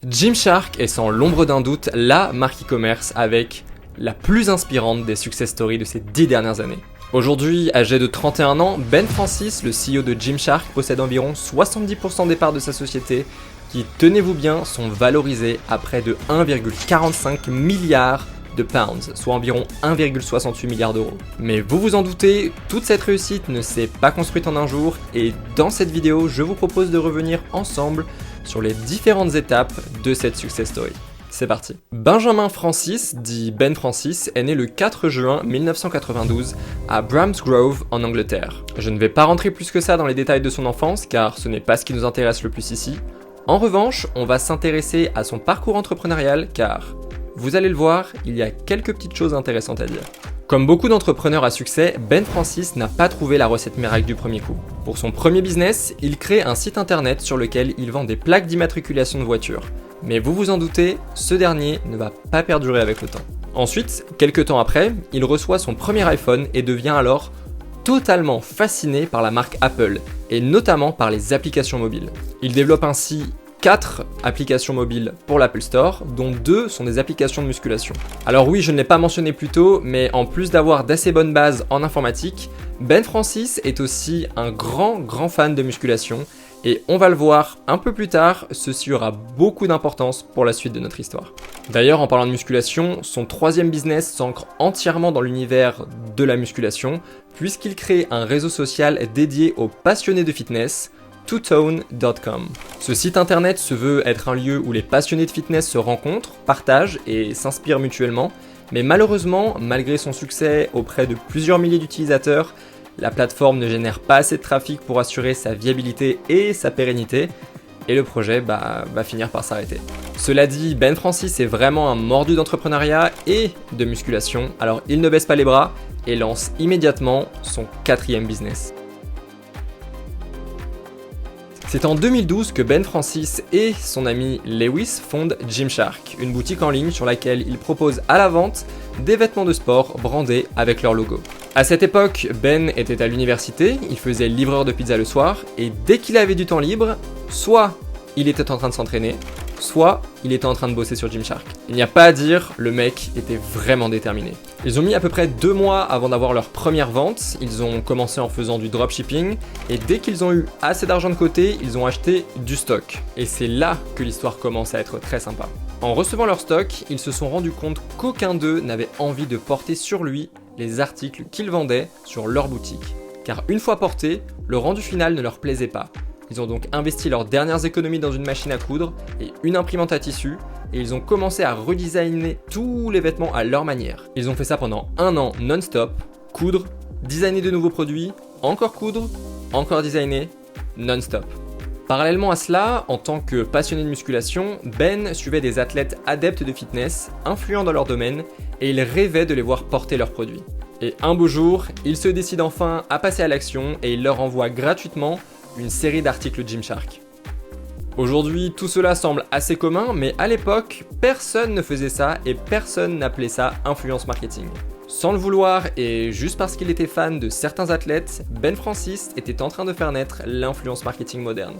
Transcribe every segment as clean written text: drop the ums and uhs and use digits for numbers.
Gymshark est sans l'ombre d'un doute la marque e-commerce avec la plus inspirante des success stories de ces 10 dernières années. Aujourd'hui, âgé de 31 ans, Ben Francis, le CEO de Gymshark, possède environ 70% des parts de sa société qui, tenez-vous bien, sont valorisées à près de 1,45 milliard de pounds, soit environ 1,68 milliard d'euros. Mais vous vous en doutez, toute cette réussite ne s'est pas construite en un jour et dans cette vidéo, je vous propose de revenir ensemble sur les différentes étapes de cette success story. C'est parti. Benjamin Francis, dit Ben Francis, est né le 4 juin 1992 à Bromsgrove en Angleterre. Je ne vais pas rentrer plus que ça dans les détails de son enfance car ce n'est pas ce qui nous intéresse le plus ici. En revanche, on va s'intéresser à son parcours entrepreneurial car, vous allez le voir, il y a quelques petites choses intéressantes à dire. Comme beaucoup d'entrepreneurs à succès, Ben Francis n'a pas trouvé la recette miracle du premier coup. Pour son premier business, il crée un site internet sur lequel il vend des plaques d'immatriculation de voitures. Mais vous vous en doutez, ce dernier ne va pas perdurer avec le temps. Ensuite, quelques temps après, il reçoit son premier iPhone et devient alors totalement fasciné par la marque Apple, et notamment par les applications mobiles. Il développe ainsi 4 applications mobiles pour l'Apple Store, dont 2 sont des applications de musculation. Alors oui, je ne l'ai pas mentionné plus tôt, mais en plus d'avoir d'assez bonnes bases en informatique, Ben Francis est aussi un grand fan de musculation, et on va le voir un peu plus tard, ceci aura beaucoup d'importance pour la suite de notre histoire. D'ailleurs, en parlant de musculation, son troisième business s'ancre entièrement dans l'univers de la musculation, puisqu'il crée un réseau social dédié aux passionnés de fitness, twotone.com. Ce site internet se veut être un lieu où les passionnés de fitness se rencontrent, partagent et s'inspirent mutuellement, mais malheureusement, malgré son succès auprès de plusieurs milliers d'utilisateurs, la plateforme ne génère pas assez de trafic pour assurer sa viabilité et sa pérennité, et le projet va finir par s'arrêter. Cela dit, Ben Francis est vraiment un mordu d'entrepreneuriat et de musculation, alors il ne baisse pas les bras et lance immédiatement son 4e business. C'est en 2012 que Ben Francis et son ami Lewis fondent Gymshark, une boutique en ligne sur laquelle ils proposent à la vente des vêtements de sport brandés avec leur logo. À cette époque, Ben était à l'université, il faisait livreur de pizza le soir, et dès qu'il avait du temps libre, soit il était en train de s'entraîner, soit il était en train de bosser sur Gymshark. Il n'y a pas à dire, le mec était vraiment déterminé. Ils ont mis à peu près 2 mois avant d'avoir leur première vente, ils ont commencé en faisant du dropshipping, et dès qu'ils ont eu assez d'argent de côté, ils ont acheté du stock. Et c'est là que l'histoire commence à être très sympa. En recevant leur stock, ils se sont rendus compte qu'aucun d'eux n'avait envie de porter sur lui les articles qu'ils vendaient sur leur boutique. Car une fois portés, le rendu final ne leur plaisait pas. Ils ont donc investi leurs dernières économies dans une machine à coudre et une imprimante à tissu, et ils ont commencé à redesigner tous les vêtements à leur manière. Ils ont fait ça pendant 1 an non-stop, coudre, designer de nouveaux produits, encore coudre, encore designer, non-stop. Parallèlement à cela, en tant que passionné de musculation, Ben suivait des athlètes adeptes de fitness, influents dans leur domaine, et il rêvait de les voir porter leurs produits. Et un beau jour, il se décide enfin à passer à l'action et il leur envoie gratuitement une série d'articles Gymshark. Aujourd'hui, tout cela semble assez commun, mais à l'époque, personne ne faisait ça et personne n'appelait ça influence marketing. Sans le vouloir et juste parce qu'il était fan de certains athlètes, Ben Francis était en train de faire naître l'influence marketing moderne.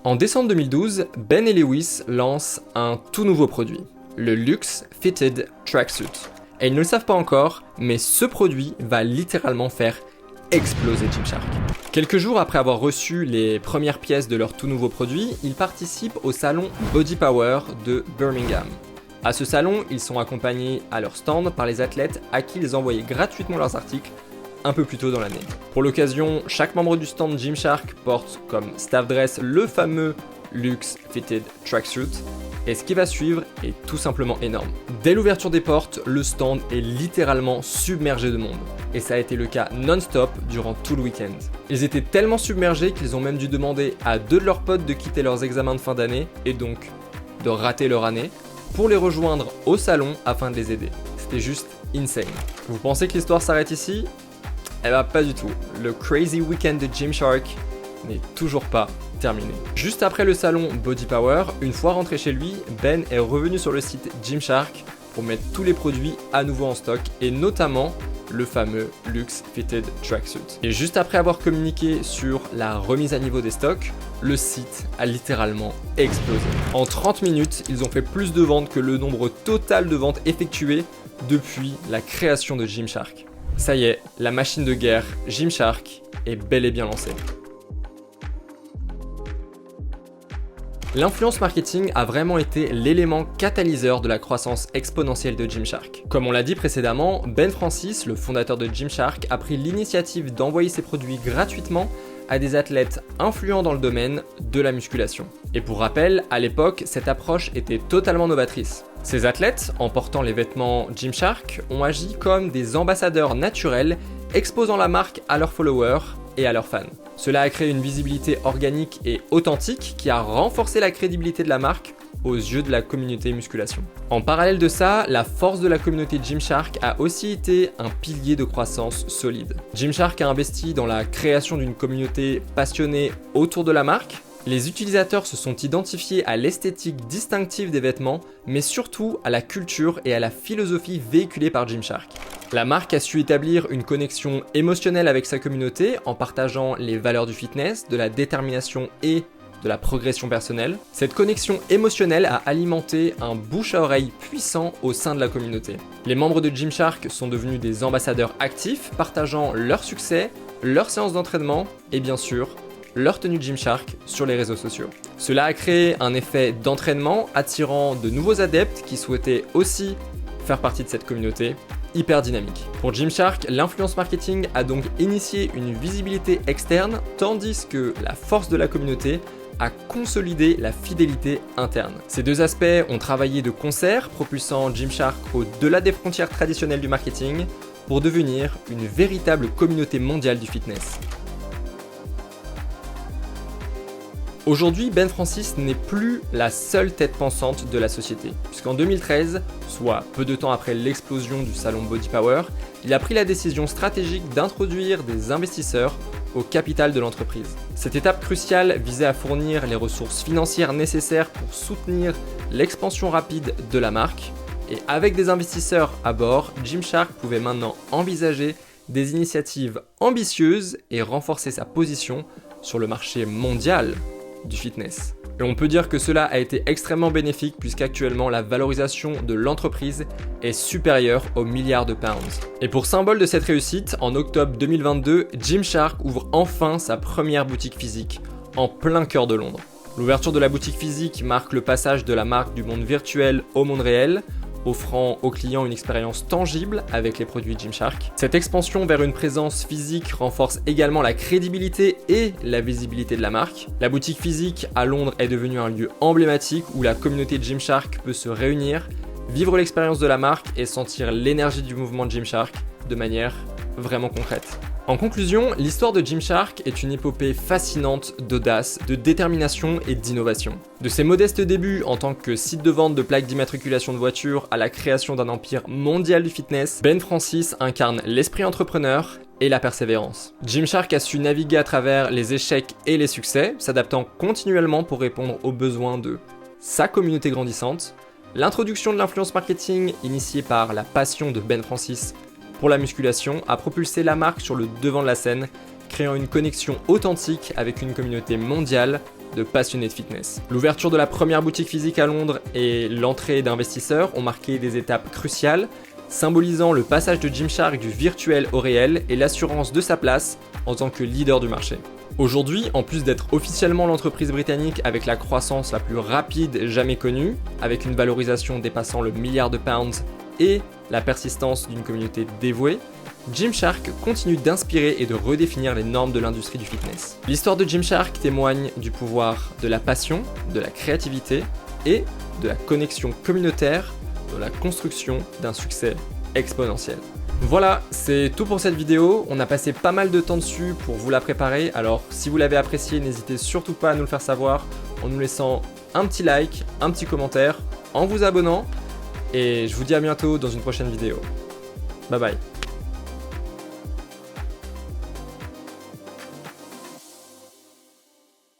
En décembre 2012, Ben et Lewis lancent un tout nouveau produit, le Luxe Fitted Tracksuit. Et ils ne le savent pas encore, mais ce produit va littéralement faire exploser Gymshark. Quelques jours après avoir reçu les premières pièces de leur tout nouveau produit, ils participent au salon Body Power de Birmingham. À ce salon, ils sont accompagnés à leur stand par les athlètes à qui ils envoyaient gratuitement leurs articles un peu plus tôt dans l'année. Pour l'occasion, chaque membre du stand Gymshark porte comme staff dress le fameux Luxe Fitted Tracksuit, et ce qui va suivre est tout simplement énorme. Dès l'ouverture des portes, le stand est littéralement submergé de monde, et ça a été le cas non-stop durant tout le week-end. Ils étaient tellement submergés qu'ils ont même dû demander à 2 de leurs potes de quitter leurs examens de fin d'année, et donc de rater leur année, pour les rejoindre au salon afin de les aider. C'était juste insane. Vous pensez que l'histoire s'arrête ici ? Eh bah pas du tout. Le crazy weekend de Gymshark n'est toujours pas terminé. Juste après le salon Body Power, une fois rentré chez lui, Ben est revenu sur le site Gymshark pour mettre tous les produits à nouveau en stock et notamment le fameux Luxe Fitted Tracksuit. Et juste après avoir communiqué sur la remise à niveau des stocks, le site a littéralement explosé. En 30 minutes, ils ont fait plus de ventes que le nombre total de ventes effectuées depuis la création de Gymshark. Ça y est, la machine de guerre Gymshark est bel et bien lancée. L'influence marketing a vraiment été l'élément catalyseur de la croissance exponentielle de Gymshark. Comme on l'a dit précédemment, Ben Francis, le fondateur de Gymshark, a pris l'initiative d'envoyer ses produits gratuitement à des athlètes influents dans le domaine de la musculation. Et pour rappel, à l'époque, cette approche était totalement novatrice. Ces athlètes, en portant les vêtements Gymshark, ont agi comme des ambassadeurs naturels, exposant la marque à leurs followers et à leurs fans. Cela a créé une visibilité organique et authentique qui a renforcé la crédibilité de la marque aux yeux de la communauté musculation. En parallèle de ça, la force de la communauté Gymshark a aussi été un pilier de croissance solide. Gymshark a investi dans la création d'une communauté passionnée autour de la marque. Les utilisateurs se sont identifiés à l'esthétique distinctive des vêtements, mais surtout à la culture et à la philosophie véhiculée par Gymshark. La marque a su établir une connexion émotionnelle avec sa communauté en partageant les valeurs du fitness, de la détermination et de la progression personnelle. Cette connexion émotionnelle a alimenté un bouche à oreille puissant au sein de la communauté. Les membres de Gymshark sont devenus des ambassadeurs actifs, partageant leurs succès, leurs séances d'entraînement et bien sûr, leur tenue Gymshark sur les réseaux sociaux. Cela a créé un effet d'entraînement attirant de nouveaux adeptes qui souhaitaient aussi faire partie de cette communauté hyper dynamique. Pour Gymshark, l'influence marketing a donc initié une visibilité externe, tandis que la force de la communauté a consolidé la fidélité interne. Ces deux aspects ont travaillé de concert, propulsant Gymshark au-delà des frontières traditionnelles du marketing pour devenir une véritable communauté mondiale du fitness. Aujourd'hui, Ben Francis n'est plus la seule tête pensante de la société, puisqu'en 2013, soit peu de temps après l'explosion du salon Body Power, il a pris la décision stratégique d'introduire des investisseurs au capital de l'entreprise. Cette étape cruciale visait à fournir les ressources financières nécessaires pour soutenir l'expansion rapide de la marque, et avec des investisseurs à bord, Gymshark pouvait maintenant envisager des initiatives ambitieuses et renforcer sa position sur le marché mondial du fitness. Et on peut dire que cela a été extrêmement bénéfique puisqu'actuellement la valorisation de l'entreprise est supérieure aux milliards de pounds. Et pour symbole de cette réussite, en octobre 2022, Gymshark ouvre enfin sa première boutique physique, en plein cœur de Londres. L'ouverture de la boutique physique marque le passage de la marque du monde virtuel au monde réel, offrant aux clients une expérience tangible avec les produits Gymshark. Cette expansion vers une présence physique renforce également la crédibilité et la visibilité de la marque. La boutique physique à Londres est devenue un lieu emblématique où la communauté Gymshark peut se réunir, vivre l'expérience de la marque et sentir l'énergie du mouvement Gymshark de manière vraiment concrète. En conclusion, l'histoire de Gymshark est une épopée fascinante d'audace, de détermination et d'innovation. De ses modestes débuts en tant que site de vente de plaques d'immatriculation de voitures à la création d'un empire mondial du fitness, Ben Francis incarne l'esprit entrepreneur et la persévérance. Gymshark a su naviguer à travers les échecs et les succès, s'adaptant continuellement pour répondre aux besoins de sa communauté grandissante. L'introduction de l'influence marketing initiée par la passion de Ben Francis pour la musculation a propulsé la marque sur le devant de la scène, créant une connexion authentique avec une communauté mondiale de passionnés de fitness. L'ouverture de la première boutique physique à Londres et l'entrée d'investisseurs ont marqué des étapes cruciales, symbolisant le passage de Gymshark du virtuel au réel et l'assurance de sa place en tant que leader du marché. Aujourd'hui, en plus d'être officiellement l'entreprise britannique avec la croissance la plus rapide jamais connue, avec une valorisation dépassant le milliard de pounds et la persistance d'une communauté dévouée, Gymshark continue d'inspirer et de redéfinir les normes de l'industrie du fitness. L'histoire de Gymshark témoigne du pouvoir de la passion, de la créativité et de la connexion communautaire dans la construction d'un succès exponentiel. Voilà, c'est tout pour cette vidéo. On a passé pas mal de temps dessus pour vous la préparer, alors si vous l'avez appréciée, n'hésitez surtout pas à nous le faire savoir en nous laissant un petit like, un petit commentaire, en vous abonnant. Et je vous dis à bientôt dans une prochaine vidéo. Bye bye.